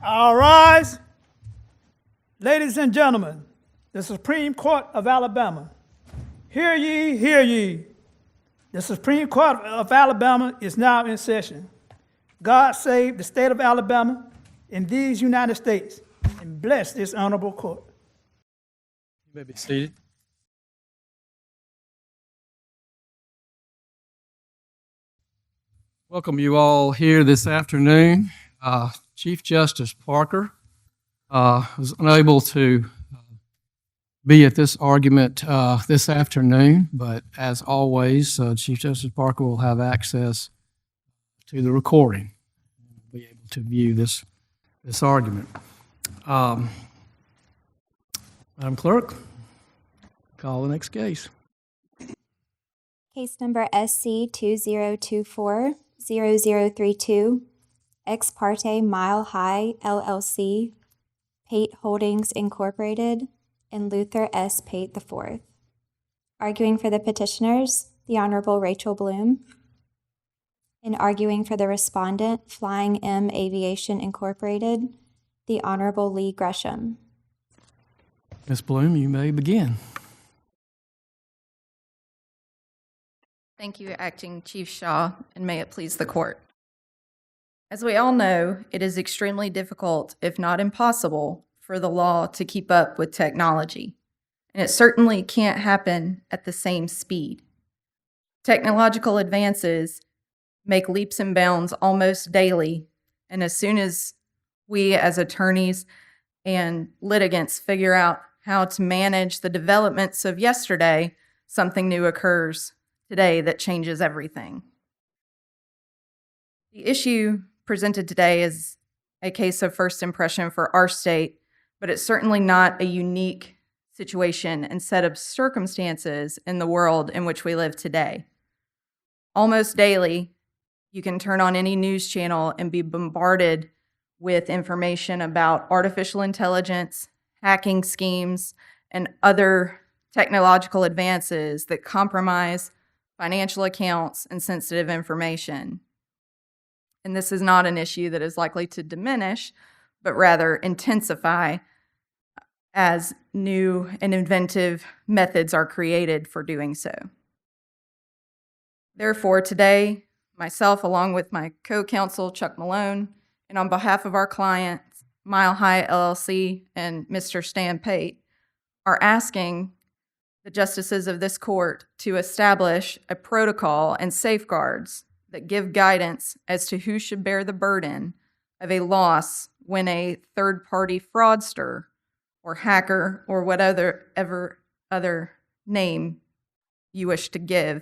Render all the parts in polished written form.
All rise. Ladies and gentlemen, the Supreme Court of Alabama. Hear ye, hear ye. The Supreme Court of Alabama is now in session. God save the state of Alabama and these United States, and bless this honorable court. You may be seated. Welcome you all here this afternoon. Chief Justice Parker was unable to be at this argument this afternoon, but as always, Chief Justice Parker will have access to the recording and will be able to view this argument. Madam Clerk, call the next case. Case number SC 2024-0032, Ex parte Mile High LLC, Pate Holdings Incorporated, and Luther S. Pate IV. Arguing for the petitioners, the Honorable Rachel Bloom. And arguing for the respondent, Flying M Aviation Incorporated, the Honorable Lee Gresham. Ms. Bloom, you may begin. Thank you, Acting Chief Shaw, and may it please the court. As we all know, it is extremely difficult, if not impossible, for the law to keep up with technology, and it certainly can't happen at the same speed. Technological advances make leaps and bounds almost daily, and as soon as we as attorneys and litigants figure out how to manage the developments of yesterday, something new occurs today that changes everything. The issue presented today is a case of first impression for our state, but it's certainly not a unique situation and set of circumstances in the world in which we live today. Almost daily, you can turn on any news channel and be bombarded with information about artificial intelligence, hacking schemes, and other technological advances that compromise financial accounts and sensitive information. And this is not an issue that is likely to diminish, but rather intensify as new and inventive methods are created for doing so. Therefore, today, myself, along with my co-counsel, Chuck Malone, and on behalf of our client, Mile High LLC, and Mr. Stan Pate, are asking the justices of this court to establish a protocol and safeguards that give guidance as to who should bear the burden of a loss when a third-party fraudster or hacker or whatever other name you wish to give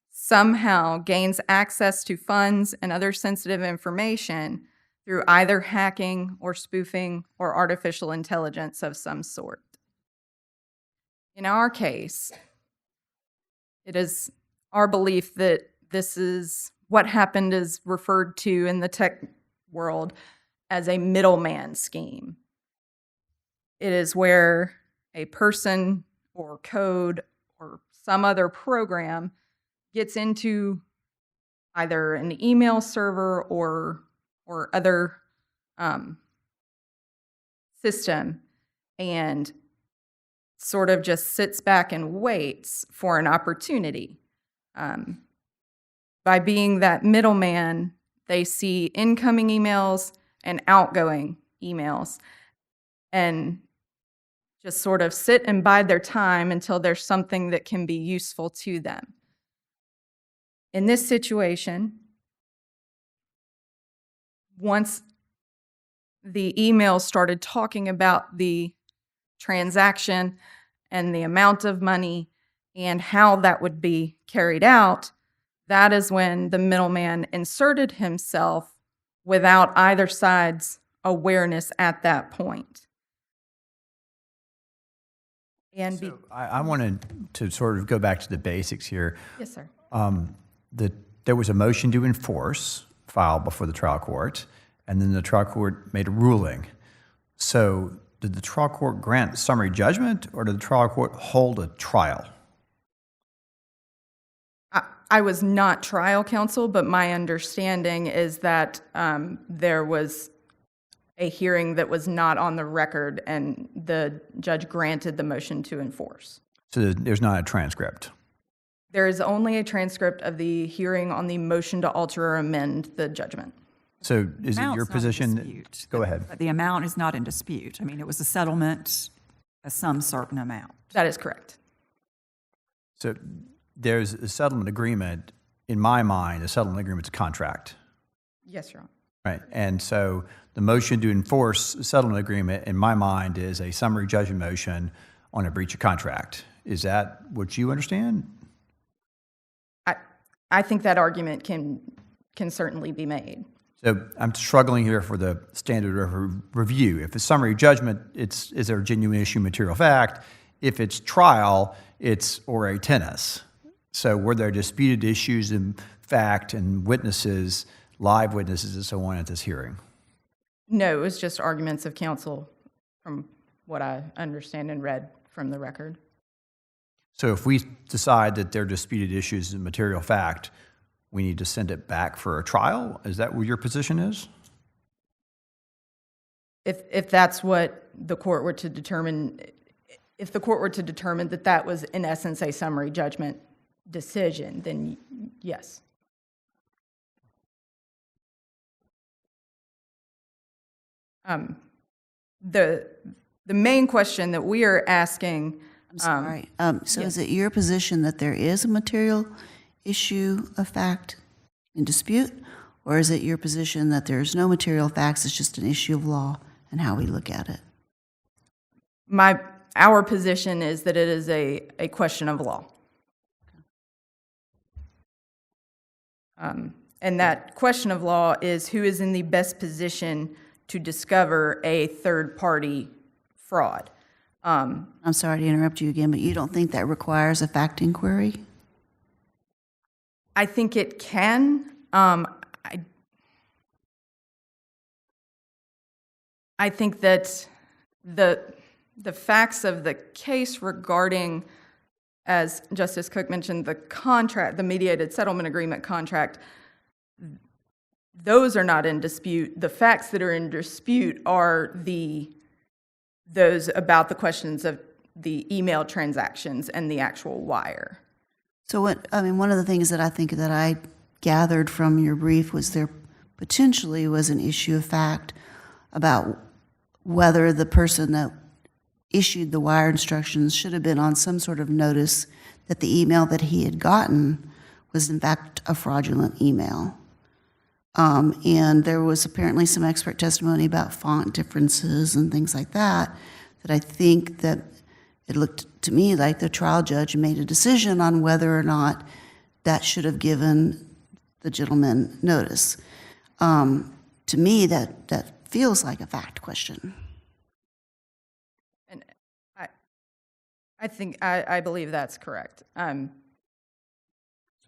somehow gains access to funds and other sensitive information through either hacking or spoofing or artificial intelligence of some sort. In our case, it is our belief that this is what happened is referred to in the tech world as a middleman scheme. It is where a person or code or some other program gets into either an email server or other system and sort of just sits back and waits for an opportunity. By being that middleman, they see incoming emails and outgoing emails and just sort of sit and bide their time until there's something that can be useful to them. In this situation, once the email started talking about the transaction and the amount of money and how that would be carried out, that is when the middleman inserted himself without either side's awareness at that point. And so I wanted to sort of go back to the basics here. Yes, sir. There was a motion to enforce filed before the trial court, and then the trial court made a ruling. So did the trial court grant summary judgment, or did the trial court hold a trial? I was not trial counsel, but my understanding is that there was a hearing that was not on the record, and the judge granted the motion to enforce. So there's not a transcript. There is only a transcript of the hearing on the motion to alter or amend the judgment. So is it Amount's your not in position? dispute. Go ahead. But the amount is not in dispute. I mean, it was a settlement, some certain amount. That is correct. So there's a settlement agreement. In my mind, a settlement agreement is a contract, Yes, Your Honor. right? And so the motion to enforce a settlement agreement, in my mind, is a summary judgment motion on a breach of contract. Is that what you understand? I think that argument can certainly be made. So I'm struggling here for the standard of review. If it's summary judgment, is there a genuine issue, material fact? If it's trial, it's ore tennis. So were there disputed issues in fact and witnesses, live witnesses and so on at this hearing? No, it was just arguments of counsel from what I understand and read from the record. So if we decide that there are disputed issues in material fact, we need to send it back for a trial? Is that what your position is? If that's what the court were to determine, if the court were to determine that that was in essence a summary judgment decision, then yes. The main question that we are asking. I'm sorry. So is it your position that there is a material issue of fact in dispute? Or is it your position that there's no material facts, it's just an issue of law and how we look at it? Our position is that it is a question of law. And that question of law is who is in the best position to discover a third-party fraud. I'm sorry to interrupt you again, but you don't think that requires a fact inquiry? I think it can. I think that the facts of the case regarding, as Justice Cook mentioned, the contract, the mediated settlement agreement contract, those are not in dispute. The facts that are in dispute are those about the questions of the email transactions and the actual wire. So one of the things that I think that I gathered from your brief was there potentially was an issue of fact about whether the person that issued the wire instructions should have been on some sort of notice that the email that he had gotten was in fact a fraudulent email. And there was apparently some expert testimony about font differences and things like that, that I think that it looked to me like the trial judge made a decision on whether or not that should have given the gentleman notice. To me, that feels like a fact question. And I believe that's correct.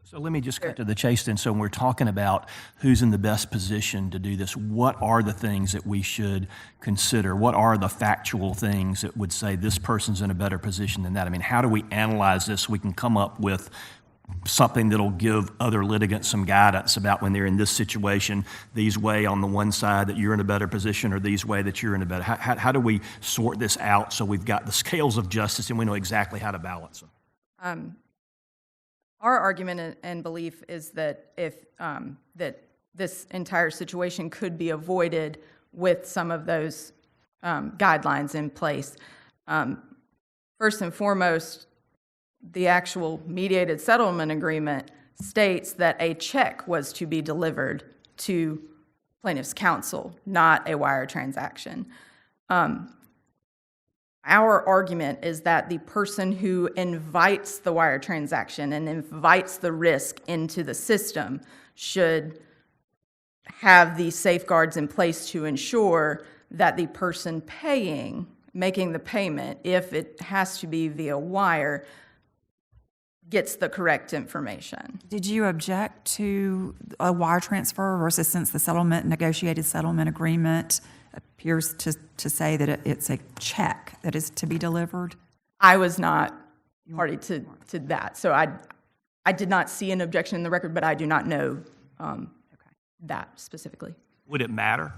So let me just cut to the chase then. So when we're talking about who's in the best position to do this, what are the things that we should consider? What are the factual things that would say this person's in a better position than that? I mean, how do we analyze this so we can come up with something that'll give other litigants some guidance about when they're in this situation, these way on the one side that you're in a better position or these way that you're in a better, how do we sort this out so we've got the scales of justice and we know exactly how to balance them? Our argument and belief is that that this entire situation could be avoided with some of those guidelines in place. First and foremost, the actual mediated settlement agreement states that a check was to be delivered to plaintiff's counsel, not a wire transaction. Our argument is that the person who invites the wire transaction and invites the risk into the system should have the safeguards in place to ensure that the person making the payment, if it has to be via wire, gets the correct information. Did you object to a wire transfer versus since the negotiated settlement agreement appears to say that it's a check that is to be delivered? I was not party to that, so I did not see an objection in the record, but I do not know that specifically. Would it matter?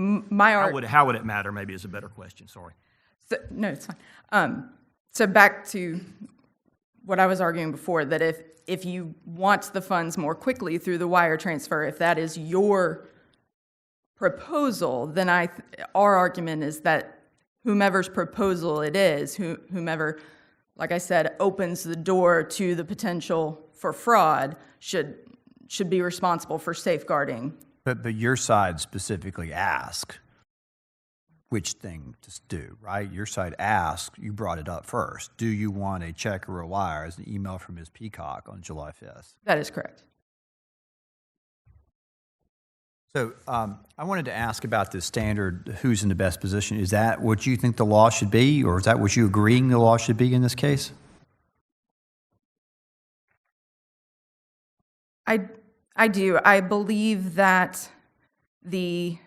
My How would it matter, maybe is a better question, sorry. no, it's fine. So back to what I was arguing before, that if you want the funds more quickly through the wire transfer, if that is your proposal, then our argument is that whomever's proposal it is, whomever, like I said, opens the door to the potential for fraud should be responsible for safeguarding. But your side specifically asked which thing to do, right? Your side asked, you brought it up first. Do you want a check or a wire as an email from Ms. Peacock on July 5th? That is correct. So I wanted to ask about this standard, who's in the best position. Is that what you think the law should be, or is that what you agreeing the law should be in this case? I do. I believe that the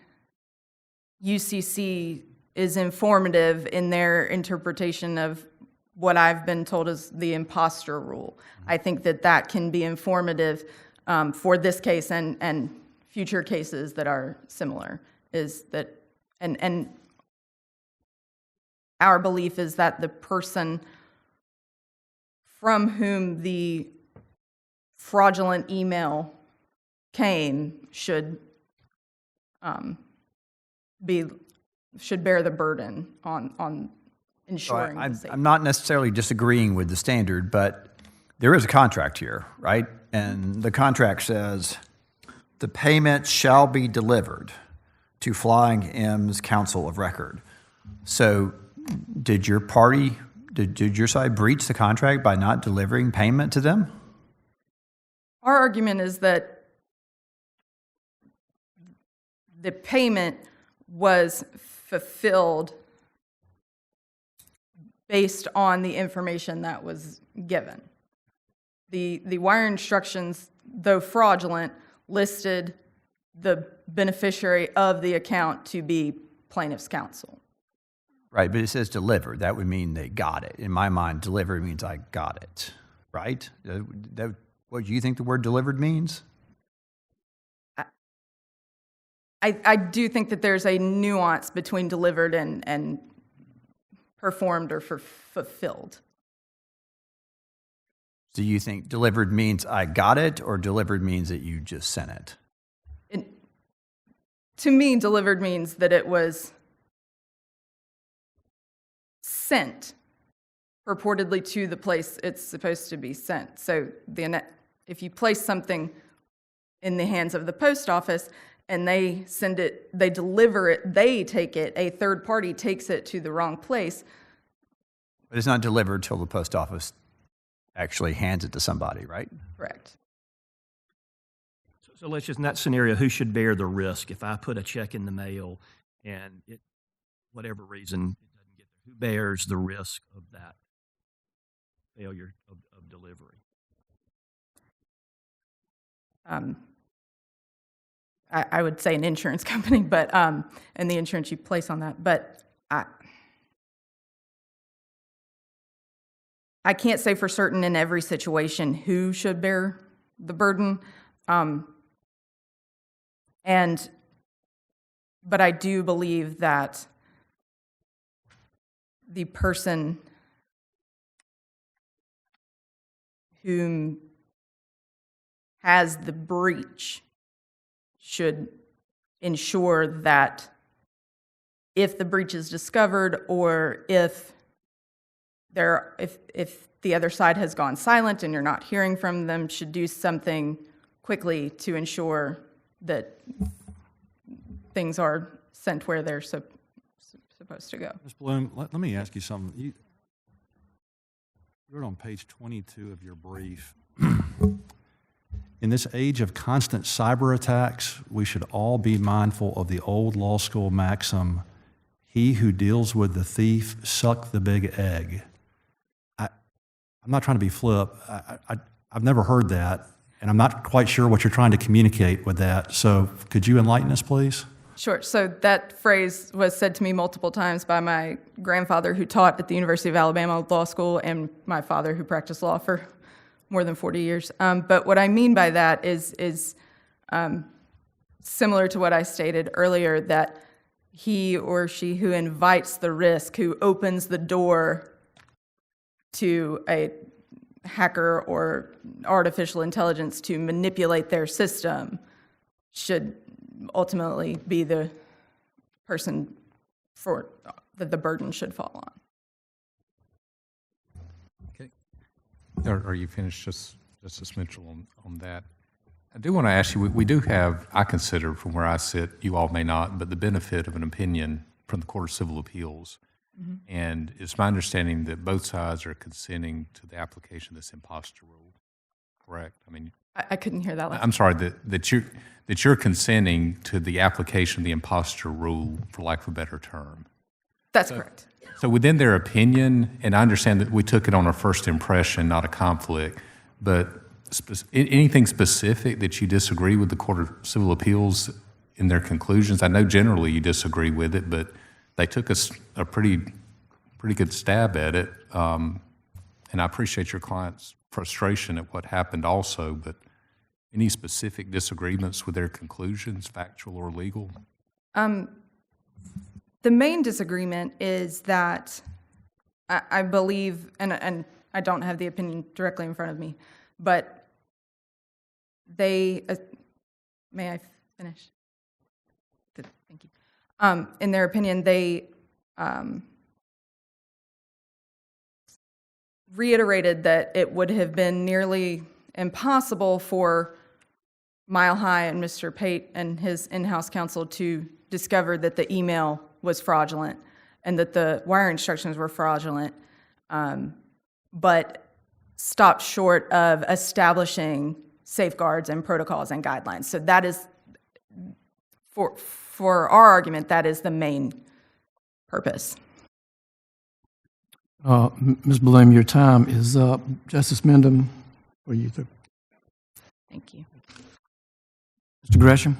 UCC is informative in their interpretation of what I've been told is the imposter rule. I think that can be informative for this case and future cases that are similar. Is that and our belief is that the person from whom the fraudulent email came should bear the burden on ensuring the safety. I'm not necessarily disagreeing with the standard, but there is a contract here, right? And the contract says the payment shall be delivered to Flying M's counsel of record. So did your side breach the contract by not delivering payment to them? Our argument is that the payment was fulfilled based on the information that was given. The wire instructions, though fraudulent, listed the beneficiary of the account to be plaintiff's counsel. Right, but it says delivered. That would mean they got it. In my mind, delivered means I got it, right? What do you think the word delivered means? I do think that there's a nuance between delivered and performed or fulfilled. Do you think delivered means I got it, or delivered means that you just sent it? To me, delivered means that it was sent purportedly to the place it's supposed to be sent. So if you place something in the hands of the post office and they send it, they deliver it, they take it, a third party takes it to the wrong place. But it's not delivered till the post office actually hands it to somebody, right? Correct. So let's just, in that scenario, who should bear the risk if I put a check in the mail and it, whatever reason, it doesn't get there? Who bears the risk of that failure of delivery? I would say an insurance company, but and the insurance you place on that. But I can't say for certain in every situation who should bear the burden. But I do believe that the person whom has the breach should ensure that if the breach is discovered or if the other side has gone silent and you're not hearing from them, should do something quickly to ensure that things are sent where they're supposed to go. Ms. Bloom, let me ask you something. You wrote on page 22 of your brief, in this age of constant cyber attacks, we should all be mindful of the old law school maxim, he who deals with the thief suck the big egg. I'm not trying to be flip. I've never heard that, and I'm not quite sure what you're trying to communicate with that. So could you enlighten us, please? Sure. So that phrase was said to me multiple times by my grandfather, who taught at the University of Alabama Law School, and my father, who practiced law for more than 40 years. But what I mean by that is similar to what I stated earlier, that he or she who invites the risk, who opens the door to a hacker or artificial intelligence to manipulate their system, should ultimately be the person for that the burden should fall on. Okay. Are you finished, Justice Mitchell, on that? I do want to ask you, we do have, I consider from where I sit, you all may not, but the benefit of an opinion from the Court of Civil Appeals. Mm-hmm. And it's my understanding that both sides are consenting to the application of this imposter rule, correct? I mean, I couldn't hear that last. I'm sorry, that you're consenting to the application of the imposter rule, for lack of a better term. That's correct. So within their opinion, and I understand that we took it on a first impression, not a conflict, but anything specific that you disagree with the Court of Civil Appeals in their conclusions? I know generally you disagree with it, but they took a pretty good stab at it, and I appreciate your client's frustration at what happened also, but any specific disagreements with their conclusions, factual or legal? The main disagreement is that I believe, and I don't have the opinion directly in front of me, but they, may I finish? Good, thank you. In their opinion, they reiterated that it would have been nearly impossible for Mile High and Mr. Pate and his in-house counsel to discover that the email was fraudulent and that the wire instructions were fraudulent, but stopped short of establishing safeguards and protocols and guidelines. So that is, for our argument, that is the main purpose. Ms. Bloom, your time is up. Justice Mendham, are you through? Thank you. Mr. Gresham?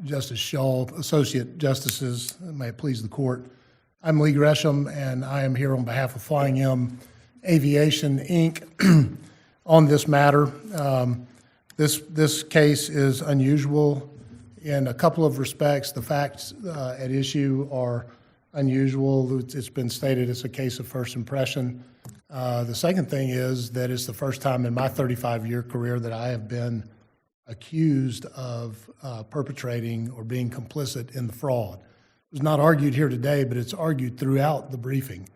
Justice Shaw, Associate Justices, may it please the Court. I'm Lee Gresham, and I am here on behalf of Flying M Aviation, Inc. on this matter. This case is unusual in a couple of respects. The facts at issue are unusual. It's been stated it's a case of first impression. The second thing is that it's the first time in my 35-year career that I have been accused of perpetrating or being complicit in the fraud. It was not argued here today, but it's argued throughout the briefing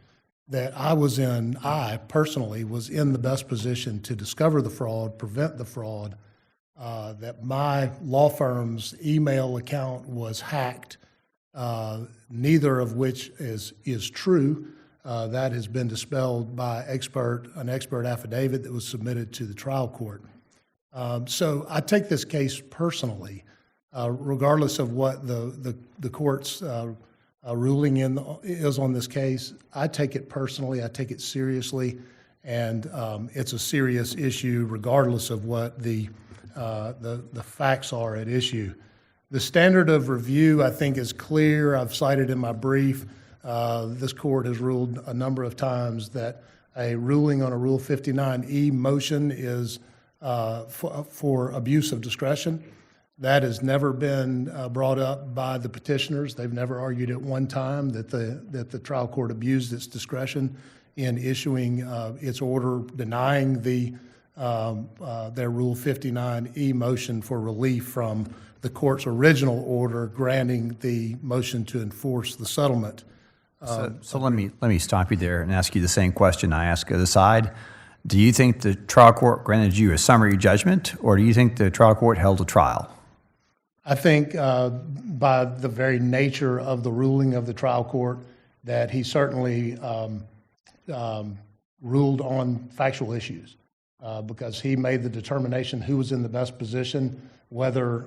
that I personally was in the best position to discover the fraud, prevent the fraud, that my law firm's email account was hacked, neither of which is true. That has been dispelled by an expert affidavit that was submitted to the trial court. So I take this case personally, regardless of what the court's ruling is on this case. I take it personally, I take it seriously, and it's a serious issue regardless of what the facts are at issue. The standard of review, I think, is clear. I've cited in my brief, this court has ruled a number of times that a ruling on a Rule 59E motion is for abuse of discretion. That has never been brought up by the petitioners. They've never argued at one time that the trial court abused its discretion in issuing its order denying their Rule 59E motion for relief from the court's original order granting the motion to enforce the settlement. So let me stop you there and ask you the same question I asked the other side. Do you think the trial court granted you a summary judgment, or do you think the trial court held a trial? I think by the very nature of the ruling of the trial court that he certainly ruled on factual issues because he made the determination who was in the best position, whether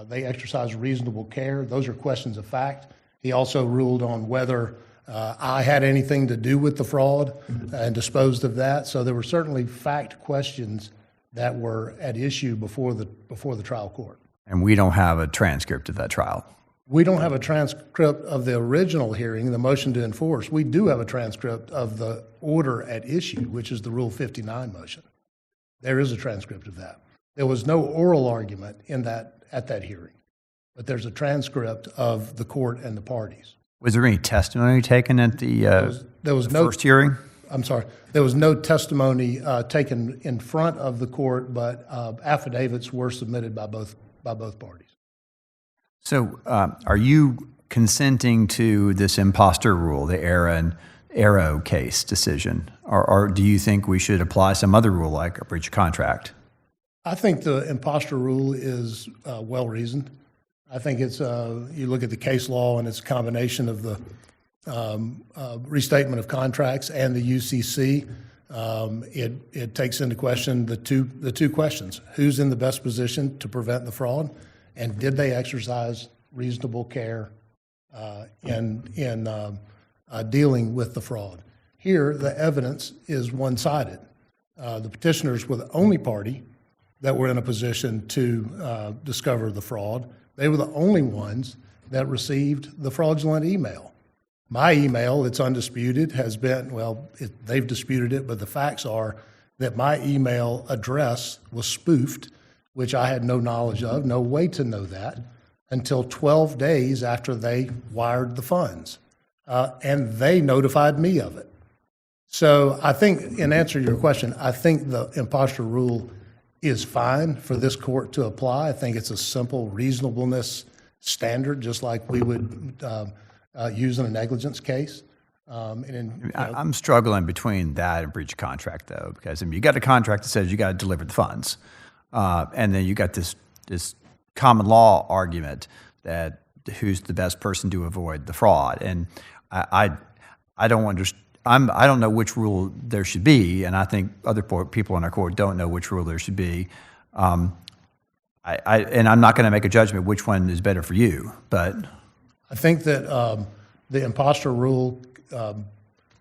they exercised reasonable care. Those are questions of fact. He also ruled on whether I had anything to do with the fraud and disposed of that. So there were certainly fact questions that were at issue before the trial court. And we don't have a transcript of that trial. We don't have a transcript of the original hearing, the motion to enforce. We do have a transcript of the order at issue, which is the Rule 59 motion. There is a transcript of that. There was no oral argument at that hearing, but there's a transcript of the court and the parties. Was there any testimony taken at the There was no first hearing? I'm sorry. There was no testimony taken in front of the court, but affidavits were submitted by both parties. So are you consenting to this imposter rule, the Arrow case decision? Or do you think we should apply some other rule like a breach of contract? I think the imposter rule is well-reasoned. I think it's, you look at the case law and it's a combination of the restatement of contracts and the UCC. It takes into question the two questions. Who's in the best position to prevent the fraud? And did they exercise reasonable care in dealing with the fraud? Here, the evidence is one-sided. The petitioners were the only party that were in a position to discover the fraud. They were the only ones that received the fraudulent email. My email, it's undisputed, has been, they've disputed it, but the facts are that my email address was spoofed, which I had no knowledge of, no way to know that, until 12 days after they wired the funds. And they notified me of it. So I think, in answer to your question, I think the imposter rule is fine for this court to apply. I think it's a simple reasonableness standard, just like we would use in a negligence case. I'm struggling between that and breach of contract, though, because you got a contract that says you got to deliver the funds. And then you got this common law argument that who's the best person to avoid the fraud. And I don't understand. I don't know which rule there should be, and I think other people in our court don't know which rule there should be. And I'm not going to make a judgment which one is better for you, but I think that the imposter rule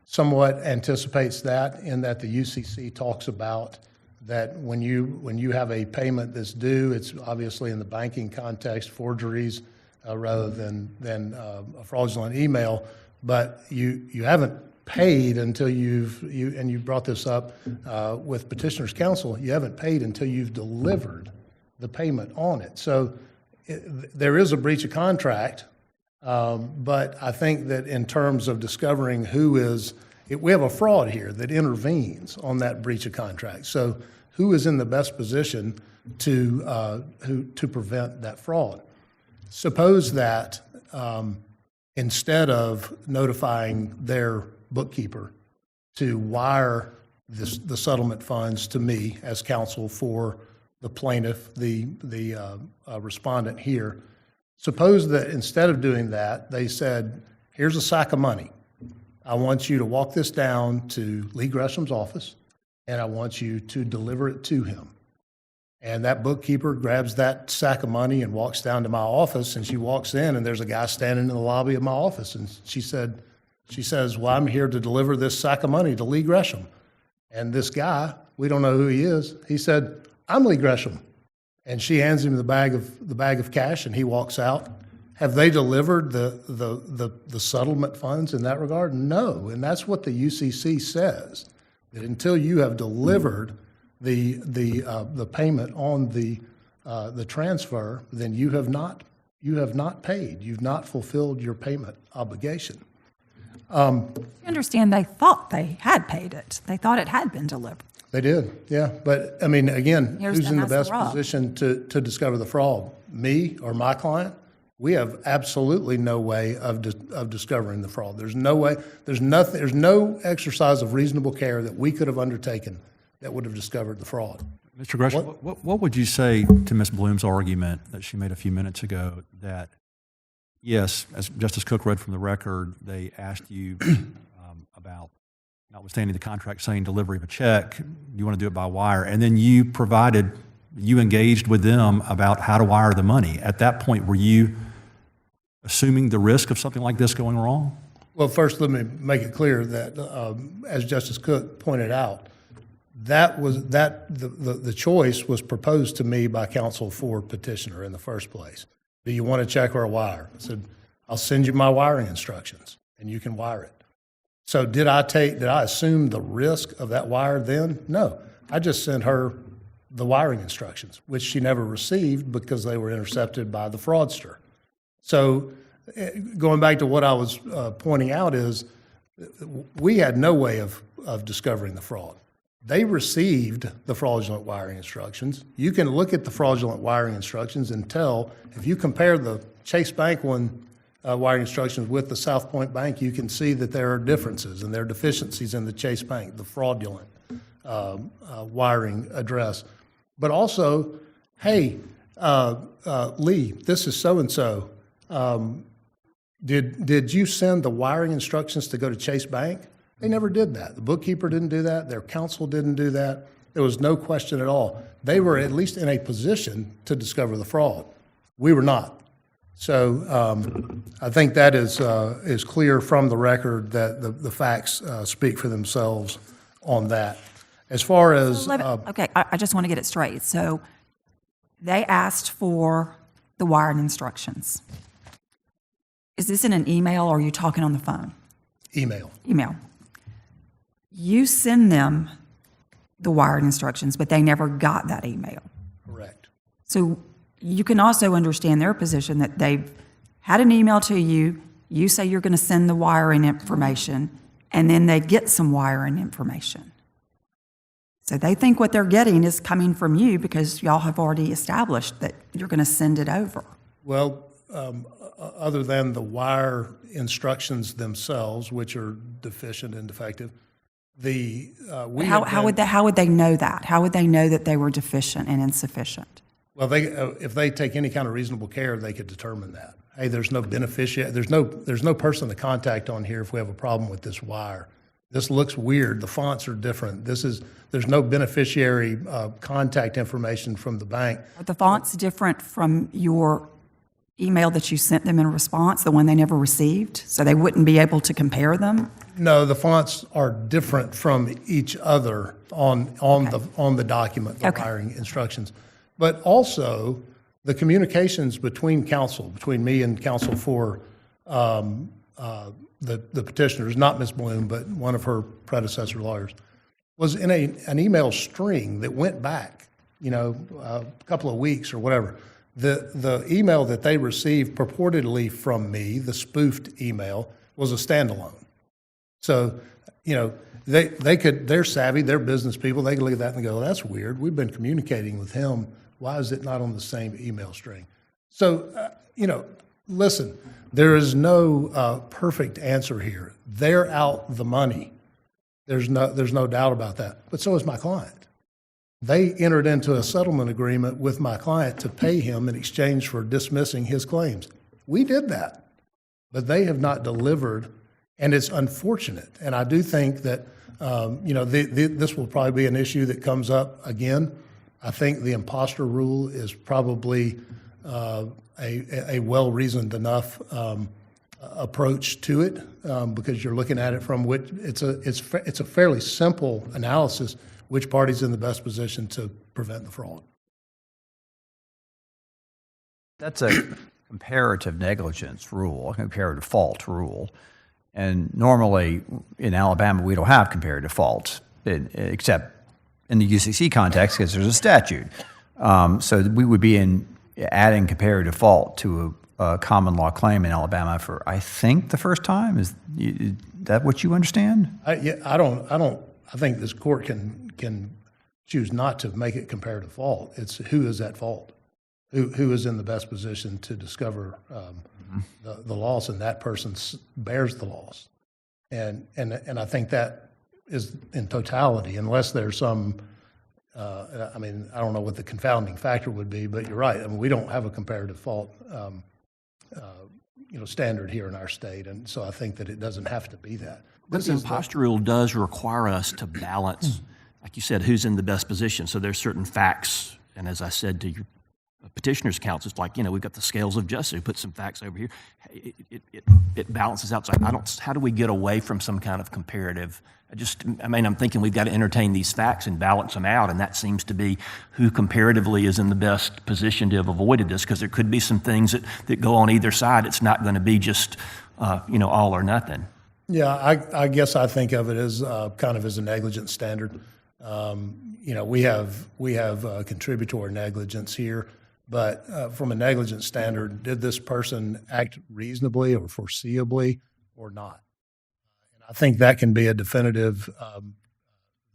somewhat anticipates that, in that the UCC talks about that when you have a payment that's due, it's obviously in the banking context, forgeries rather than a fraudulent email, but you haven't paid until and you brought this up with Petitioner's Counsel, you haven't paid until you've delivered the payment on it. So there is a breach of contract, but I think that in terms of discovering we have a fraud here that intervenes on that breach of contract. So who is in the best position to prevent that fraud? Suppose that instead of notifying their bookkeeper to wire the settlement funds to me as counsel for the plaintiff, the respondent here, suppose that instead of doing that, they said, here's a sack of money. I want you to walk this down to Lee Gresham's office, and I want you to deliver it to him. And that bookkeeper grabs that sack of money and walks down to my office, and she walks in, and there's a guy standing in the lobby of my office, and she says, well, I'm here to deliver this sack of money to Lee Gresham. And this guy, we don't know who he is, he said, I'm Lee Gresham. And she hands him the bag of cash, and he walks out. Have they delivered the settlement funds in that regard? No, and that's what the UCC says, that until you have delivered the payment on the transfer, then you have not paid. You've not fulfilled your payment obligation. You understand they thought they had paid it. They thought it had been delivered. They did, yeah. But, I mean, again, who's in the that's best rub. position to discover the fraud? Me or my client? We have absolutely no way of discovering the fraud. There's no way, there's no exercise of reasonable care that we could have undertaken that would have discovered the fraud. Mr. Gresham, what would you say to Ms. Bloom's argument that she made a few minutes ago that, yes, as Justice Cook read from the record, they asked you about, notwithstanding the contract saying delivery of a check, you want to do it by wire, and then you engaged with them about how to wire the money. At that point, were you assuming the risk of something like this going wrong? Well, first, let me make it clear that, as Justice Cook pointed out, the choice was proposed to me by counsel for petitioner in the first place. Do you want a check or a wire? I said, I'll send you my wiring instructions, and you can wire it. So did I assume the risk of that wire then? No. I just sent her the wiring instructions, which she never received because they were intercepted by the fraudster. So going back to what I was pointing out is we had no way of discovering the fraud. They received the fraudulent wiring instructions. You can look at the fraudulent wiring instructions and tell, if you compare the Chase Bank wiring instructions with the South Point Bank, you can see that there are differences and there are deficiencies in the Chase Bank, the fraudulent wiring address. But also, hey, Lee, this is so-and-so. Did you send the wiring instructions to go to Chase Bank? They never did that. The bookkeeper didn't do that. Their counsel didn't do that. There was no question at all. They were at least in a position to discover the fraud. We were not. So I think that is clear from the record that the facts speak for themselves on that. As far as Okay, I just want to get it straight. So they asked for the wiring instructions. Is this in an email or are you talking on the phone? email. Email. You send them the wiring instructions, but they never got that email. Correct. So you can also understand their position that they've had an email to you, you say you're going to send the wiring information, and then they get some wiring information. So they think what they're getting is coming from you because y'all have already established that you're going to send it over. Well, other than the wire instructions themselves, which are deficient and defective, How would they know that? How would they know that they were deficient and insufficient? Well, if they take any kind of reasonable care, they could determine that. Hey, there's no beneficiary, there's no person to contact on here if we have a problem with this wire. This looks weird. The fonts are different. There's no beneficiary contact information from the bank. Are the fonts different from your email that you sent them in response, the one they never received, so they wouldn't be able to compare them? No, the fonts are different from each other on the document, the wiring instructions. But also, the communications between me and counsel for the petitioners, not Ms. Bloom, but one of her predecessor lawyers, was in an email string that went back, a couple of weeks or whatever. The email that they received purportedly from me, the spoofed email, was a standalone. So, they're savvy, they're business people, they can look at that and go, that's weird, we've been communicating with him, why is it not on the same email string? So, listen, there is no perfect answer here. They're out the money. There's no doubt about that, but so is my client. They entered into a settlement agreement with my client to pay him in exchange for dismissing his claims. We did that, but they have not delivered, and it's unfortunate. And I do think that, this will probably be an issue that comes up again. I think the imposter rule is probably a well-reasoned enough approach to it because you're looking at it from which it's a fairly simple analysis. Which party's in the best position to prevent the fraud? That's a comparative negligence rule, a comparative fault rule. And normally in Alabama, we don't have comparative fault, except in the UCC context because there's a statute. So we would be adding comparative fault to a common law claim in Alabama for, I think, the first time. Is that what you understand? I think this court can choose not to make it comparative fault. It's who is at fault, who is in the best position to discover the loss, and that person bears the loss. And I think that is in totality, unless there's some. I don't know what the confounding factor would be, but you're right. I mean, we don't have a comparative fault, standard here in our state, and so I think that it doesn't have to be that. But the imposter rule does require us to balance, like you said, who's in the best position. So there's certain facts, and as I said to petitioner's counsel. It's like, we've got the scales of justice. We put some facts over here. It balances out. So how do we get away from some kind of comparative? I'm thinking we've got to entertain these facts and balance them out, and that seems to be who comparatively is in the best position to have avoided this, because there could be some things that go on either side. It's not going to be just, all or nothing. Yeah, I guess I think of it as kind of as a negligence standard. We have contributory negligence here, but from a negligence standard, did this person act reasonably or foreseeably or not? And I think that can be a definitive,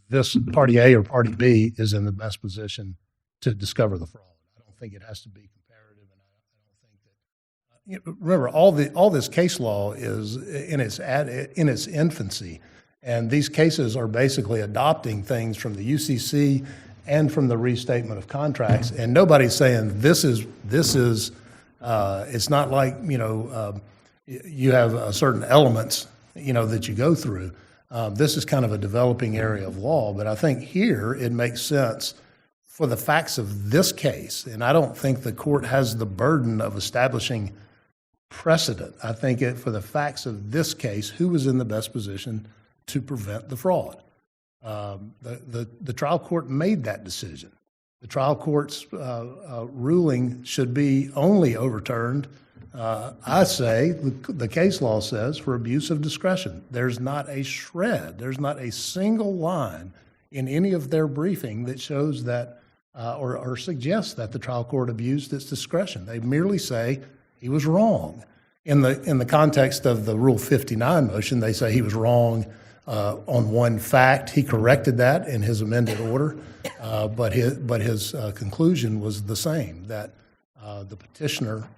this party A or party B is in the best position to discover the fraud. I don't think it has to be comparative, and I don't think that, remember, all this case law is in its infancy. And these cases are basically adopting things from the UCC and from the restatement of contracts. And nobody's saying this is it's not like, you have certain elements, that you go through. This is kind of a developing area of law. But I think here it makes sense for the facts of this case. And I don't think the court has the burden of establishing precedent. I think for the facts of this case, who was in the best position to prevent the fraud? The trial court made that decision. The trial court's ruling should be only overturned, I say, the case law says, for abuse of discretion. There's not a shred, there's not a single line in any of their briefing that shows that or suggests that the trial court abused its discretion. They merely say he was wrong. In the context of the Rule 59 motion, they say he was wrong on one fact. He corrected that in his amended order, but his conclusion was the same, that the petitioner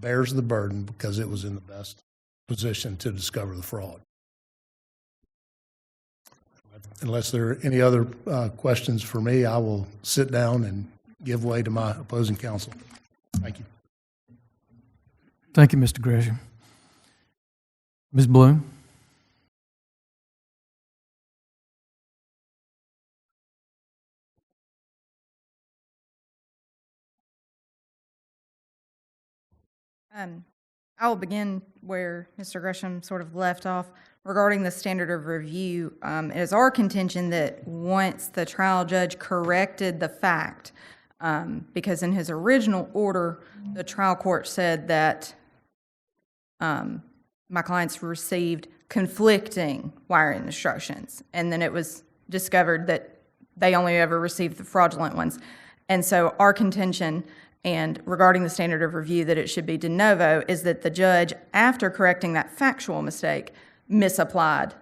bears the burden because it was in the best position to discover the fraud. Unless there are any other questions for me, I will sit down and give way to my opposing counsel. Thank you. Thank you, Mr. Gresham. Ms. Bloom? I will begin where Mr. Gresham sort of left off regarding the standard of review. It is our contention that once the trial judge corrected the fact, because in his original order, the trial court said that my clients received conflicting wiring instructions, and then it was discovered that they only ever received the fraudulent ones. And so our contention, and regarding the standard of review that it should be de novo, is that the judge, after correcting that factual mistake, misapplied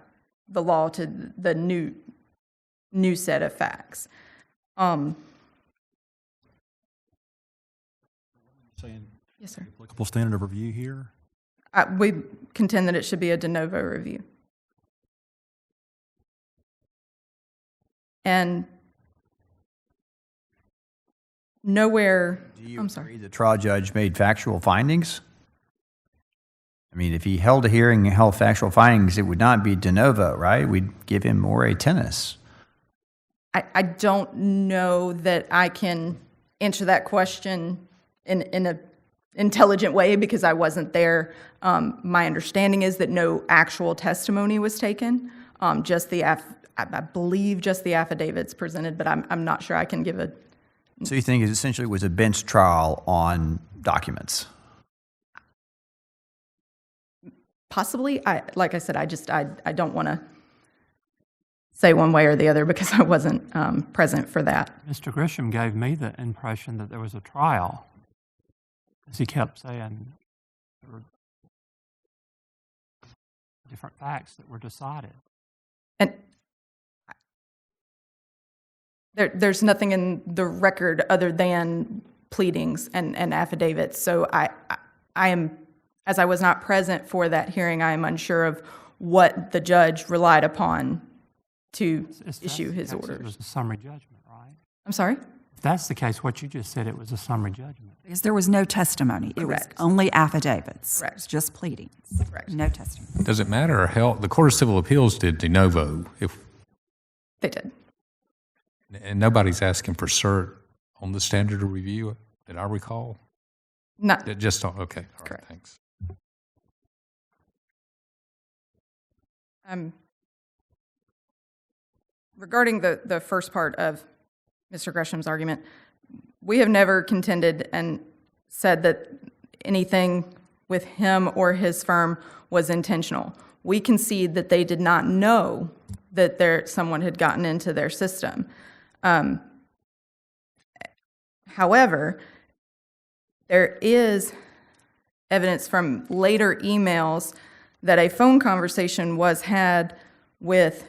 the law to the new set of facts. Yes, sir. Applicable standard of review here? We contend that it should be a de novo review. And nowhere, Do you I'm sorry. agree the trial judge made factual findings? I mean, if he held a hearing and held factual findings, it would not be de novo, right? We'd give him more a tennis. I don't know that I can answer that question in an intelligent way because I wasn't there. My understanding is that no actual testimony was taken, just I believe just the affidavits presented, but I'm not sure I can give a... So you think it essentially was a bench trial on documents? Possibly. Like I said, I don't want to say one way or the other because I wasn't present for that. Mr. Gresham gave me the impression that there was a trial, as he kept saying there were different facts that were decided. And there's nothing in the record other than pleadings and affidavits. So I am, as I was not present for that hearing, I am unsure of what the judge relied upon to issue his orders. It was a summary judgment, right? I'm sorry? If that's the case, what you just said, it was a summary judgment. Because there was no testimony. It was Correct. only affidavits. Correct. It was just pleadings. Correct. No testimony. Does it matter how the Court of Civil Appeals did de novo? They did. And nobody's asking for cert on the standard of review? Did I recall? No, Just, okay, all right, Correct. thanks. regarding the first part of Mr. Gresham's argument, we have never contended and said that anything with him or his firm was intentional. We concede that they did not know that someone had gotten into their system. However, there is evidence from later emails that a phone conversation was had with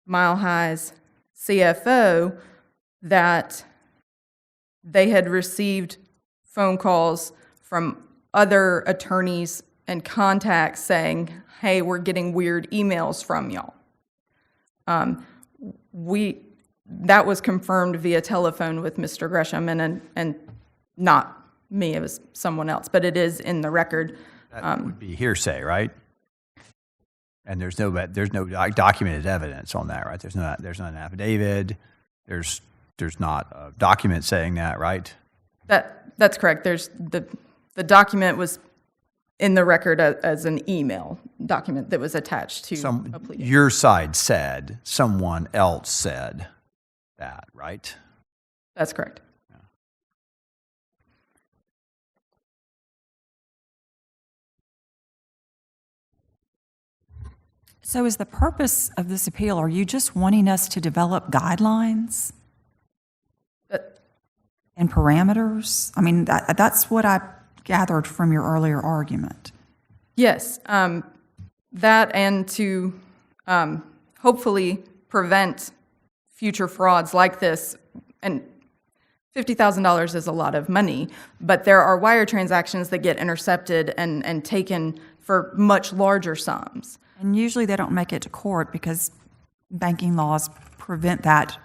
Mile High's CFO that they had received phone calls from other attorneys and contacts saying, hey, we're getting weird emails from y'all. That was confirmed via telephone with Mr. Gresham and not me, it was someone else, but it is in the record. That would be hearsay, right? And there's no documented evidence on that, right? There's not an affidavit. There's not a document saying that, right? That's correct. There's the document was in the record as an email document that was attached to a plea. Your side said someone else said that, right? That's correct. So is the purpose of this appeal, are you just wanting us to develop guidelines and parameters? I mean, that's what I gathered from your earlier argument. Yes, that and to hopefully prevent future frauds like this. And $50,000 is a lot of money, but there are wire transactions that get intercepted and taken for much larger sums. And usually they don't make it to court because banking laws prevent that.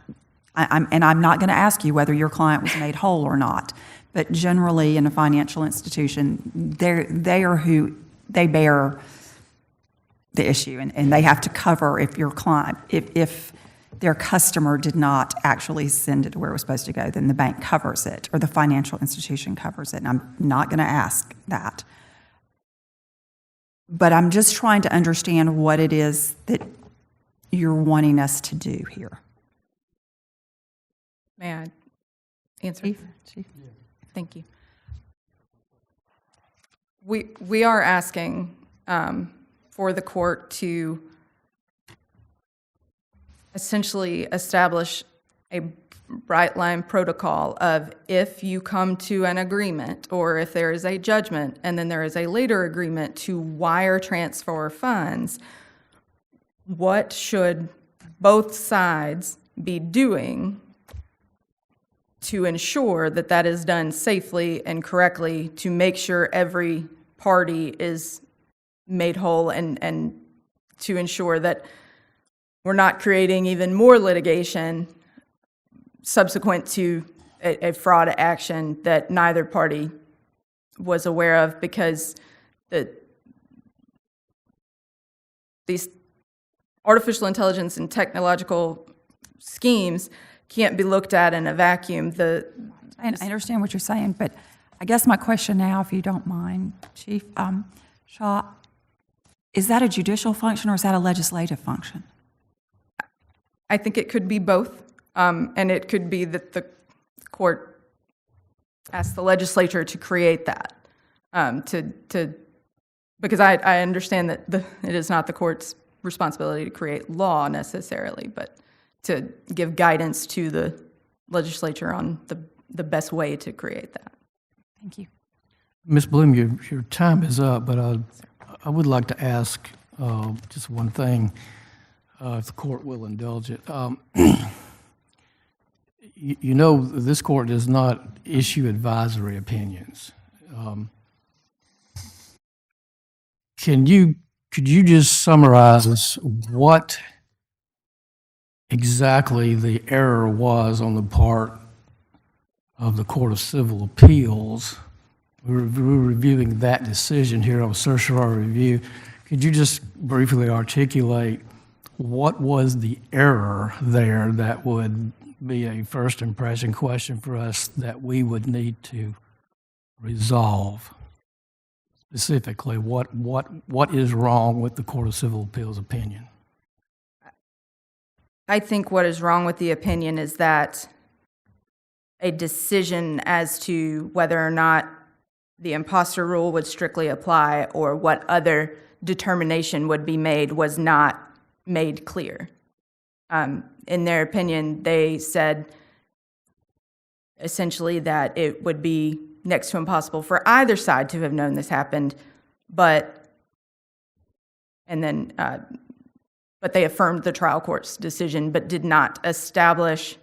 I'm not going to ask you whether your client was made whole or not, but generally in a financial institution, they bear the issue, and they have to cover if your client, if their customer did not actually send it to where it was supposed to go, then the bank covers it or the financial institution covers it. And I'm not going to ask that. But I'm just trying to understand what it is that you're wanting us to do here. May I answer? Chief? Thank you. We are asking for the court to essentially establish a bright line protocol of if you come to an agreement or if there is a judgment and then there is a later agreement to wire transfer funds, what should both sides be doing to ensure that that is done safely and correctly to make sure every party is made whole and to ensure that we're not creating even more litigation subsequent to a fraud action that neither party was aware of, because these artificial intelligence and technological schemes can't be looked at in a vacuum. I understand what you're saying, but I guess my question now, if you don't mind, Chief Shaw, is that a judicial function or is that a legislative function? I think it could be both, and it could be that the court asked the legislature to create that, because I understand that it is not the court's responsibility to create law necessarily, but to give guidance to the legislature on the best way to create that. Thank you. Ms. Bloom, your time is up, but I would like to ask just one thing, if the court will indulge it. You know, this court does not issue advisory opinions. Could you just summarize what exactly the error was on the part of the Court of Civil Appeals? We're reviewing that decision here on certiorari review. Could you just briefly articulate what was the error there that would be a first impression question for us that we would need to resolve. Specifically, what is wrong with the Court of Civil Appeals opinion? I think what is wrong with the opinion is that a decision as to whether or not the imposter rule would strictly apply or what other determination would be made was not made clear. In their opinion, they said essentially that it would be next to impossible for either side to have known this happened, but they affirmed the trial court's decision, but did not establish.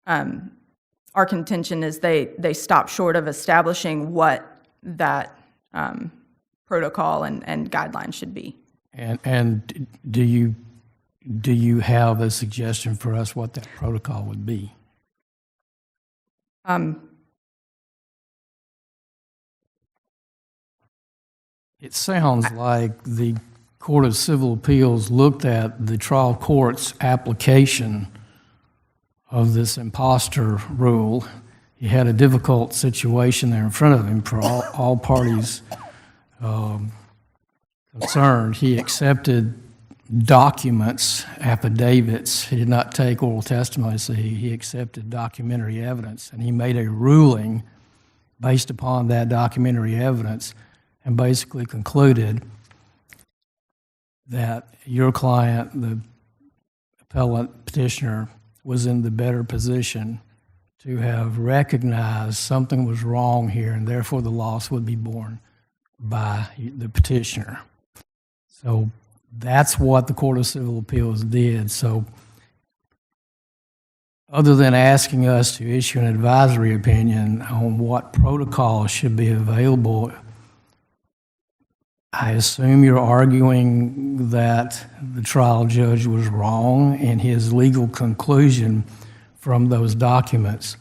Our contention is they stopped short of establishing what that protocol and guidelines should be. And do you have a suggestion for us what that protocol would be? It sounds like the Court of Civil Appeals looked at the trial court's application of this imposter rule. He had a difficult situation there in front of him for all parties concerned. He accepted documents, affidavits. He did not take oral testimony, so he accepted documentary evidence, and he made a ruling based upon that documentary evidence and basically concluded that your client, the appellant petitioner, was in the better position to have recognized something was wrong here, and therefore the loss would be borne by the petitioner. So that's what the Court of Civil Appeals did. So other than asking us to issue an advisory opinion on what protocol should be available, I assume you're arguing that the trial judge was wrong in his legal conclusion from those documents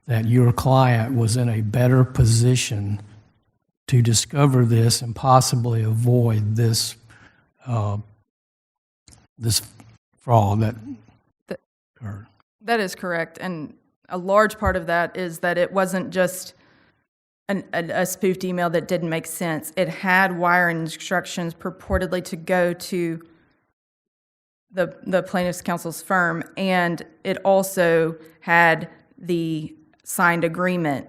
that your client was in a better position to discover this and possibly avoid this this fraud that occurred. That is correct, and a large part of that is that it wasn't just a spoofed email that didn't make sense. It had wire instructions purportedly to go to the plaintiff's counsel's firm, and it also had the signed agreement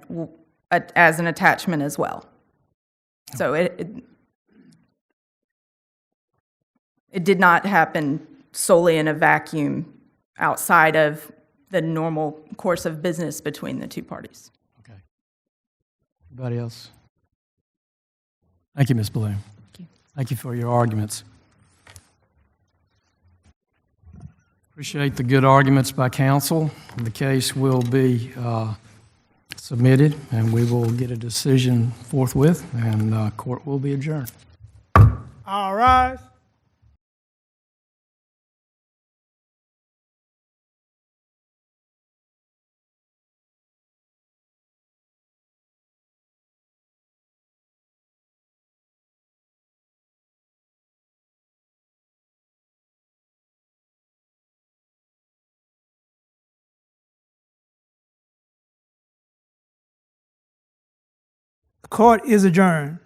as an attachment as well. So it did not happen solely in a vacuum outside of the normal course of business between the two parties. Okay. Anybody else? Thank you, Ms. Bloom. Thank you. Thank you for your arguments. Appreciate the good arguments by counsel. The case will be submitted, and we will get a decision forthwith, and court will be adjourned. All rise. The court is adjourned.